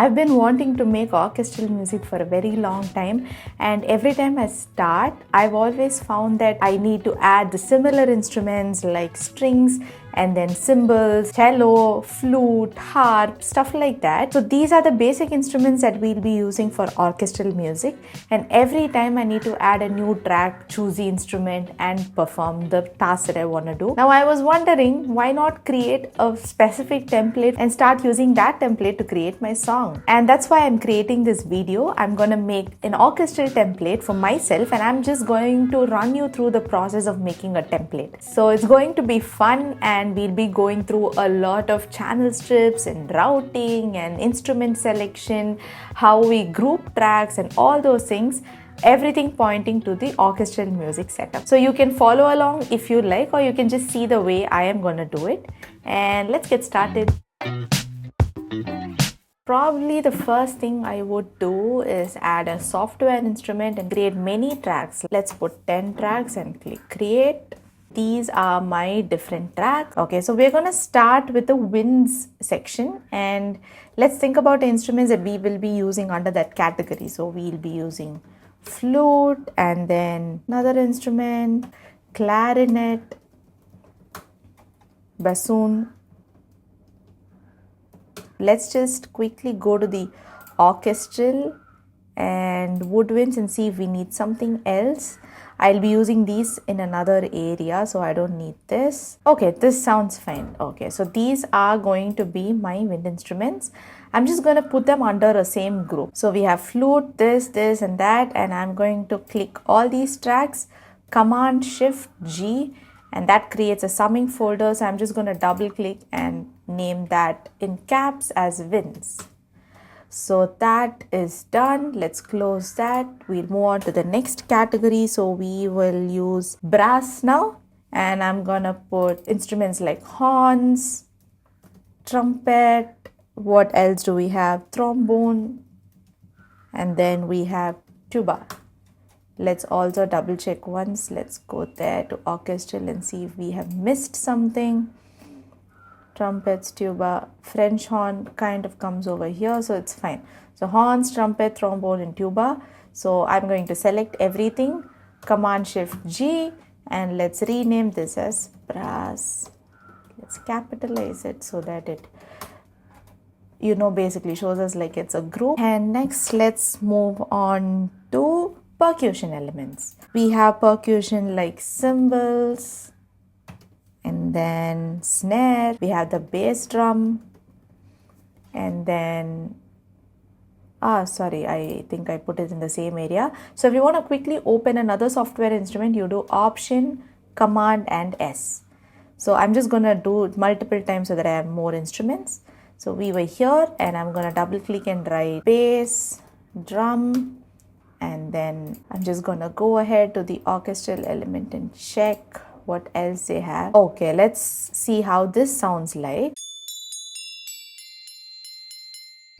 I've been wanting to make orchestral music for a very long time, and every time I start, I've always found that I need to add the similar instruments like strings and then cymbals, cello, flute, harp, stuff like that. So these are the basic instruments that we'll be using for orchestral music, and every time I need to add a new track, choose the instrument and perform the task that I want to do. Now I was wondering, why not create a specific template and start using that template to create my song? And that's why I'm creating this video. I'm going to make an orchestral template for myself, and I'm just going to run you through the process of making a template. So it's going to be fun, and we'll be going through a lot of channel strips and routing and instrument selection, how we group tracks and all those things, everything pointing to the orchestral music setup. So you can follow along if you like, or you can just see the way I am going to do it. And let's get started. Probably the first thing I would do is add a software instrument and create many tracks. Let's put 10 tracks and click create. These are my different tracks. Okay, so we're going to start with the winds section, and let's think about the instruments that we will be using under that category. So we'll be using flute, and then another instrument, clarinet, bassoon. Let's just quickly go to the orchestral and woodwinds and see if we need something else. I'll be using these in another area, so I don't need this. Okay, this sounds fine. Okay, so these are going to be my wind instruments. I'm just going to put them under a same group. So we have flute, this and that, and I'm going to click all these tracks, Command Shift G, and that creates a summing folder. So I'm just going to double click and name that in caps as winds. So that is done. Let's close that. We'll move on to the next category. So we will use brass now, and I'm gonna put instruments like horns, trumpet. What else do we have? Trombone, and then we have tuba. Let's also double check once. Let's go there to orchestral and see if we have missed something. Trumpets, tuba, French horn kind of comes over here, so it's fine. So horns, trumpet, trombone and tuba. So I'm going to select everything, Command Shift G, and let's rename this as brass. Let's capitalize it so that it basically shows us like it's a group. And next let's move on to percussion elements. We have percussion like cymbals, and then snare. We have the bass drum, and then I think I put it in the same area. So if you want to quickly open another software instrument, you do Option, Command and S. So I'm just going to do it multiple times so that I have more instruments. So we were here, and I'm going to double click and write bass, drum, and then I'm just going to go ahead to the orchestral element and check what else they have. Okay, let's see how this sounds like.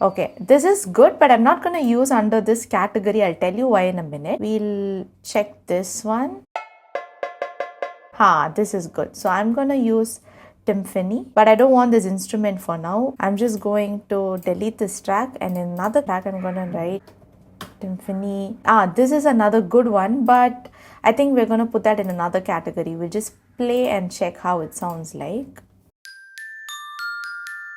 Okay, this is good, but I'm not going to use under this category. I'll tell you why in a minute. We'll check this one. This is good. So I'm going to use timpani, but I don't want this instrument for now. I'm just going to delete this track, and in another track I'm going to write timpani. This is another good one, but I think we're going to put that in another category. We'll just play and check how it sounds like.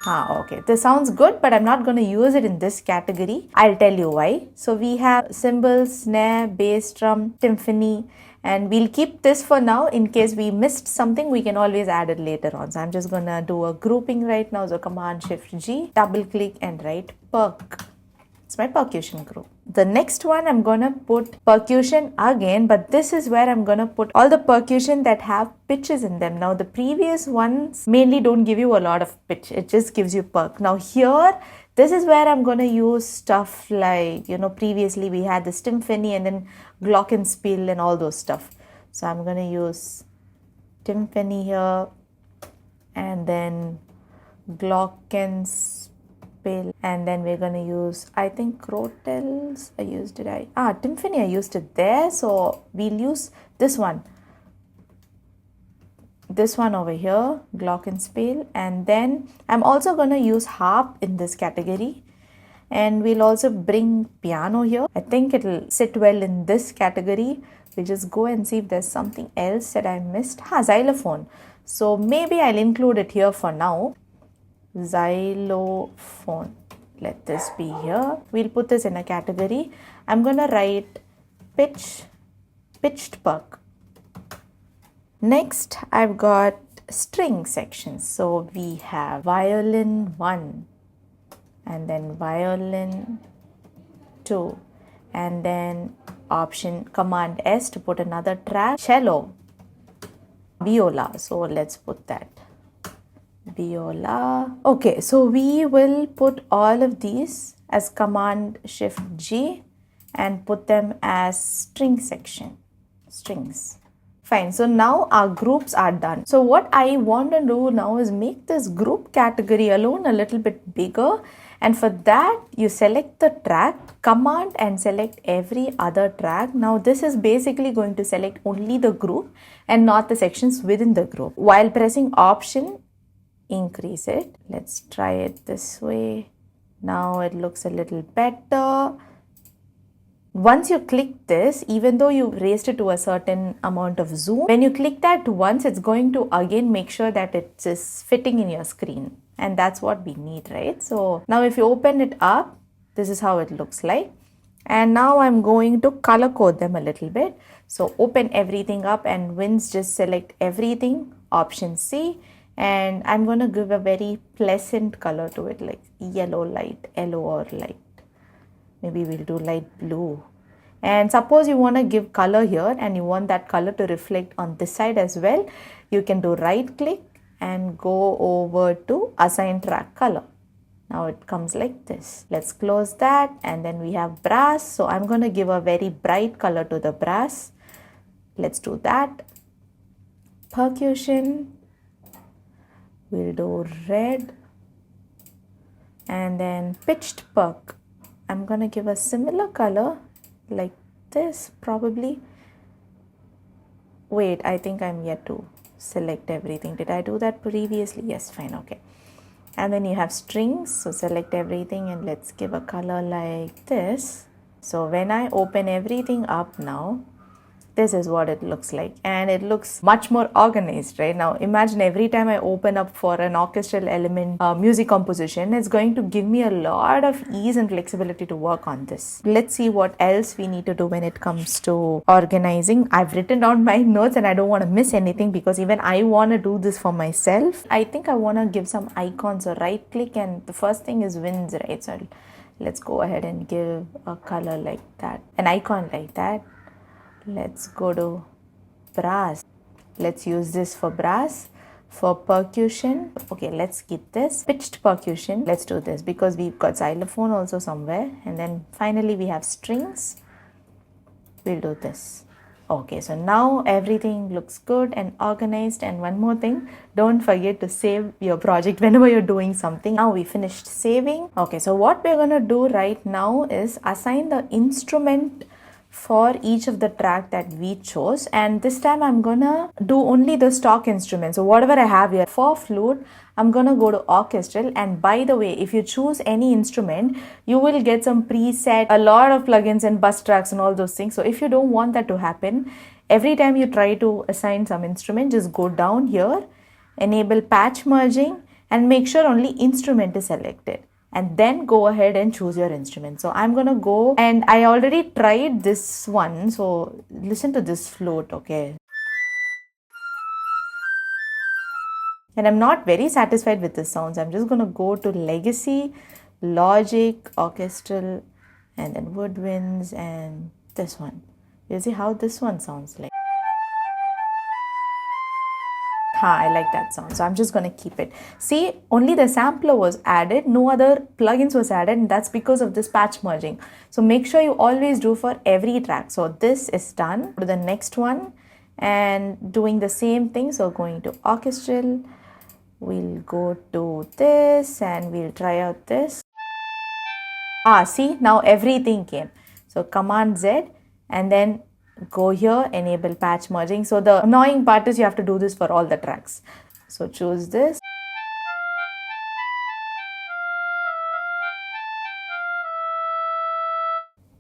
Okay, this sounds good, but I'm not going to use it in this category. I'll tell you why. So we have cymbals, snare, bass drum, timpani, and we'll keep this for now. In case we missed something, we can always add it later on. So I'm just going to do a grouping right now. So Command Shift G, double click and write perc. It's my percussion group. The next one, I'm going to put percussion again, but this is where I'm going to put all the percussion that have pitches in them. Now the previous ones mainly don't give you a lot of pitch. It just gives you perc. Now here, this is where I'm going to use stuff like, previously we had the timpani and then glockenspiel and all those stuff. So I'm going to use timpani here, and then glockenspiel. And then we're going to use, I think, crotels. Timpani, I used it there. So we'll use this one. This one over here, glockenspiel. And then I'm also going to use harp in this category. And we'll also bring piano here. I think it'll sit well in this category. We'll just go and see if there's something else that I missed. Xylophone. So maybe I'll include it here for now. Xylophone. Let this be here. We'll put this in a category. I'm gonna write pitched perk. Next, I've got string sections. So we have violin 1 and then violin 2 and then option command S to put another track, cello, viola. So let's put that. Viola. Okay, so we will put all of these as command shift G and put them as string section, strings. Fine, so now our groups are done. So what I want to do now is make this group category alone a little bit bigger, and for that you select the track, command and select every other track. Now this is basically going to select only the group and not the sections within the group. While pressing option, increase it. Let's try it this way. Now it looks a little better. Once you click this, even though you raised it to a certain amount of zoom, when you click that once, it's going to again make sure that it is fitting in your screen. And that's what we need, right? So now if you open it up, this is how it looks like. And now I'm going to color code them a little bit. So open everything up and Winds, just select everything, option C. And I'm going to give a very pleasant color to it, like yellow or light. Maybe we'll do light blue. And suppose you want to give color here and you want that color to reflect on this side as well, you can do right click and go over to assign track color. Now it comes like this. Let's close that, and then we have brass. So I'm going to give a very bright color to the brass. Let's do that. Percussion. We'll do red. And then pitched perk. I'm going to give a similar color like this probably. Wait, I think I'm yet to select everything. Did I do that previously? Yes, fine, okay. And then you have strings. So select everything and let's give a color like this. So when I open everything up now, this is what it looks like, and it looks much more organized, right? Now imagine every time I open up for an orchestral element music composition, it's going to give me a lot of ease and flexibility to work on this. Let's see what else we need to do when it comes to organizing. I've written down my notes and I don't want to miss anything because even I want to do this for myself. I think I want to give some icons, or right click, and the first thing is Winds, right? So let's go ahead and give a color like that, an icon like that. Let's go to brass. Let's use this for brass. For percussion, okay, let's keep this. Pitched percussion, let's do this because we've got xylophone also somewhere. And then finally we have strings. We'll do this. Okay, so now everything looks good and organized. And one more thing, don't forget to save your project whenever you're doing something. Now we finished saving. Okay, so what we're gonna do right now is assign the instrument for each of the track that we chose, and this time I'm gonna do only the stock instruments. So whatever I have here for flute, I'm gonna go to orchestral. And by the way, if you choose any instrument, you will get some preset, a lot of plugins and bus tracks and all those things. So if you don't want that to happen, every time you try to assign some instrument, just go down here, enable patch merging, and make sure only instrument is selected. And then go ahead and choose your instrument. So I'm gonna go, and I already tried this one. So listen to this flute, okay? And I'm not very satisfied with the sounds. I'm just gonna go to Legacy, Logic, Orchestral, and then Woodwinds, and this one. You see how this one sounds like. I like that sound, so I'm just going to keep it. See, only the sampler was added, no other plugins was added, and that's because of this patch merging. So make sure you always do for every track. So this is done. To the next one and doing the same thing. So going to orchestral, we'll go to this and we'll try out this. See, now everything came. So command Z and then go here, enable patch merging. So the annoying part is you have to do this for all the tracks. So choose this.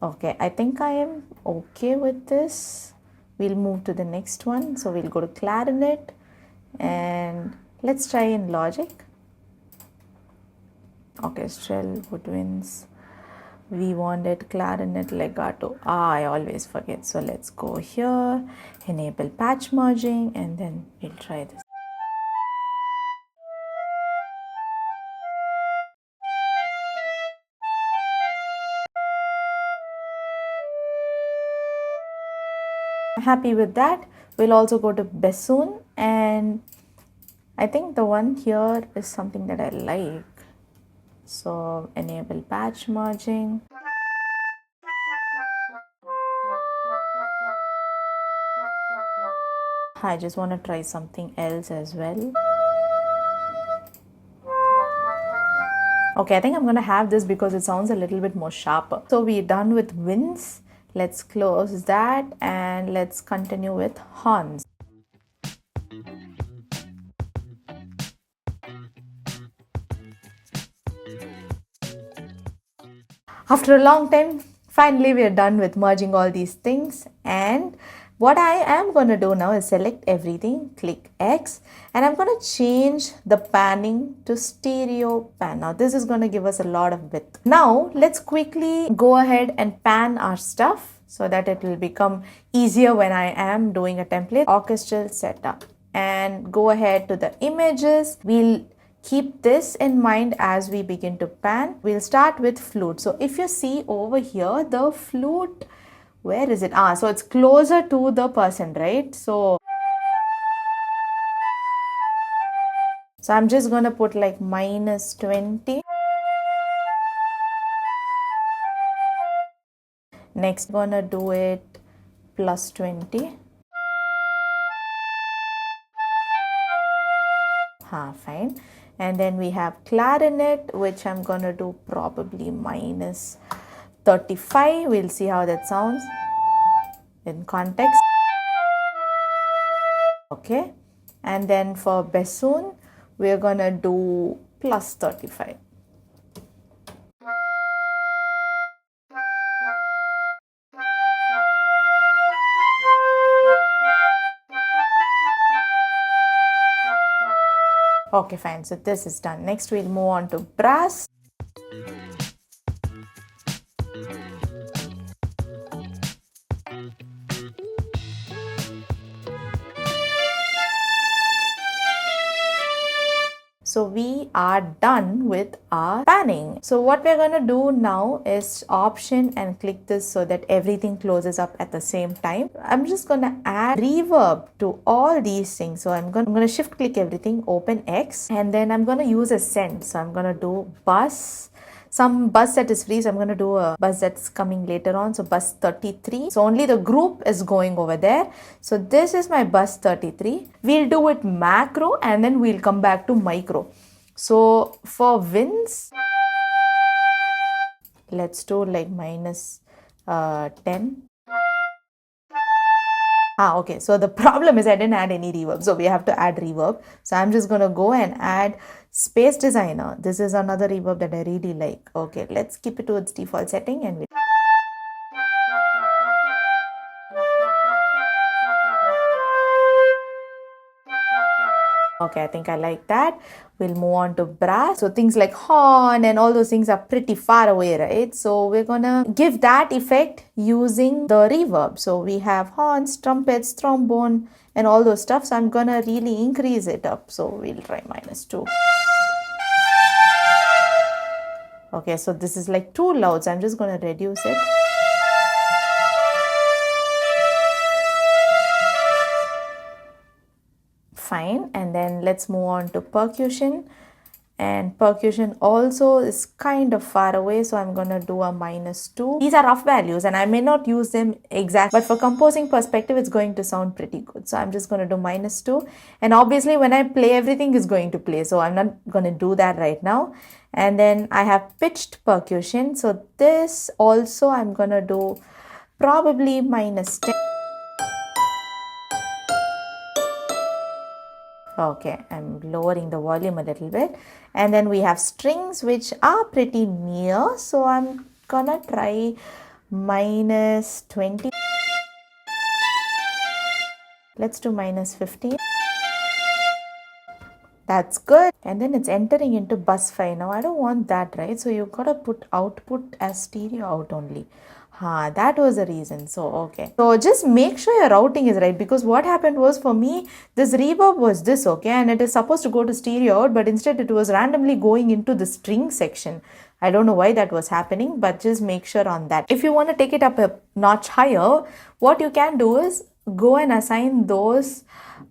Okay, I think I am okay with this. We'll move to the next one. So we'll go to clarinet and let's try in logic. Orchestral, woodwinds. We wanted clarinet legato. I always forget. So let's go here, enable patch merging, and then we'll try this. Happy with that. We'll also go to bassoon, and I think the one here is something that I like. So enable patch merging. I just want to try something else as well. Okay, I think I'm going to have this because it sounds a little bit more sharper. So we're done with winds. Let's close that and let's continue with horns. After a long time, finally we are done with merging all these things, and what I am going to do now is select everything, click X, and I'm going to change the panning to stereo pan. Now this is going to give us a lot of width. Now let's quickly go ahead and pan our stuff so that it will become easier when I am doing a template. Orchestral setup, and go ahead to the images. We'll keep this in mind as we begin to pan. We'll start with flute. So if you see over here, the flute, where is it? So it's closer to the person, right? So I'm just going to put like -20. Next, gonna do it +20. Fine. And then we have clarinet, which I'm gonna do probably -35. We'll see how that sounds in context. Okay. And then for bassoon, we're gonna do +35. Okay, fine. So this is done. Next, we'll move on to brass. So we are done with our panning. So what we're going to do now is option and click this so that everything closes up at the same time. I'm just going to add reverb to all these things. So I'm going to shift click everything, open X, and then I'm going to use a send. So I'm going to do bus. Some bus that is free, so I'm going to do a bus that's coming later on. So bus 33. So only the group is going over there. So this is my bus 33. We'll do it macro and then we'll come back to micro. So for winds, let's do like -10. Okay, so the problem is I didn't add any reverb, so we have to add reverb. So I'm just going to go and add Space Designer. This is another reverb that I really like. Okay, let's keep it to its default setting and okay, I think I like that. We'll move on to brass. So things like horn and all those things are pretty far away, right? So we're gonna give that effect using the reverb. So we have horns, trumpets, trombone, and all those stuff. So I'm gonna really increase it up. So we'll try -2. Okay, so this is like too loud. So I'm just gonna reduce it. Fine, and then let's move on to percussion, and percussion also is kind of far away, so I'm gonna do a -2. These are rough values and I may not use them exact, but for composing perspective it's going to sound pretty good. So I'm just going to do -2, and obviously when I play everything is going to play, so I'm not going to do that right now. And then I have pitched percussion, so this also I'm gonna do probably -10. Okay, I'm lowering the volume a little bit. And then we have strings which are pretty near. So I'm gonna try minus 20. Let's do minus 15. That's good. And then it's entering into bus 5. Now I don't want that, right? So you gotta put output as stereo out only. That was the reason. So okay. So just make sure your routing is right, because what happened was, for me, this reverb was this, okay, and it is supposed to go to stereo out, but instead it was randomly going into the string section. I don't know why that was happening, but just make sure on that. If you want to take it up a notch higher, what you can do is go and assign those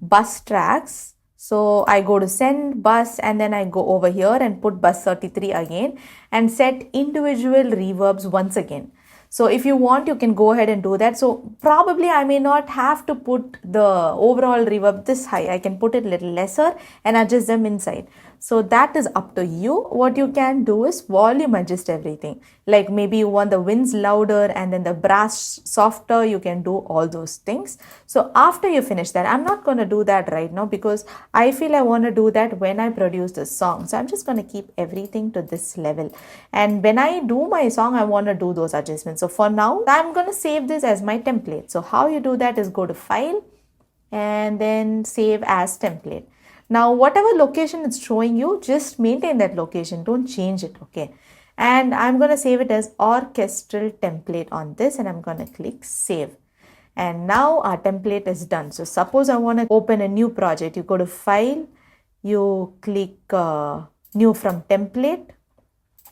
bus tracks. So I go to send bus, and then I go over here and put bus 33 again and set individual reverbs once again. So if you want, you can go ahead and do that. So probably I may not have to put the overall reverb this high. I can put it a little lesser and adjust them inside. So that is up to you. What you can do is volume adjust everything. Like maybe you want the winds louder and then the brass softer, you can do all those things. So after you finish that, I'm not going to do that right now because I feel I want to do that when I produce the song. So I'm just going to keep everything to this level. And when I do my song, I want to do those adjustments. So for now, I'm going to save this as my template. So how you do that is go to File and then Save as Template. Now, whatever location it's showing you, just maintain that location. Don't change it, okay? And I'm going to save it as orchestral template on this, and I'm going to click Save. And now our template is done. So suppose I want to open a new project. You go to File, you click New from Template.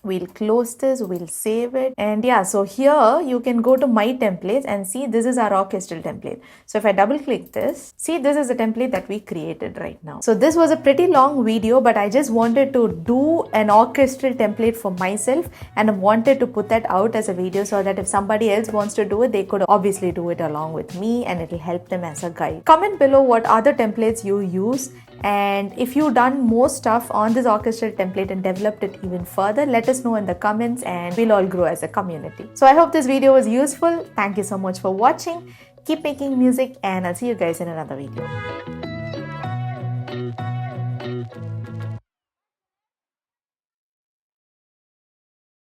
We'll close this, we'll save it. And yeah, so here you can go to My Templates and see this is our orchestral template. So if I double click this, see this is the template that we created right now. So this was a pretty long video, but I just wanted to do an orchestral template for myself and I wanted to put that out as a video so that if somebody else wants to do it, they could obviously do it along with me and it'll help them as a guide. Comment below what other templates you use, and if you've done more stuff on this orchestral template and developed it even further, let us know in the comments and we'll all grow as a community. So I hope this video was useful. Thank you so much for watching. Keep making music and I'll see you guys in another video.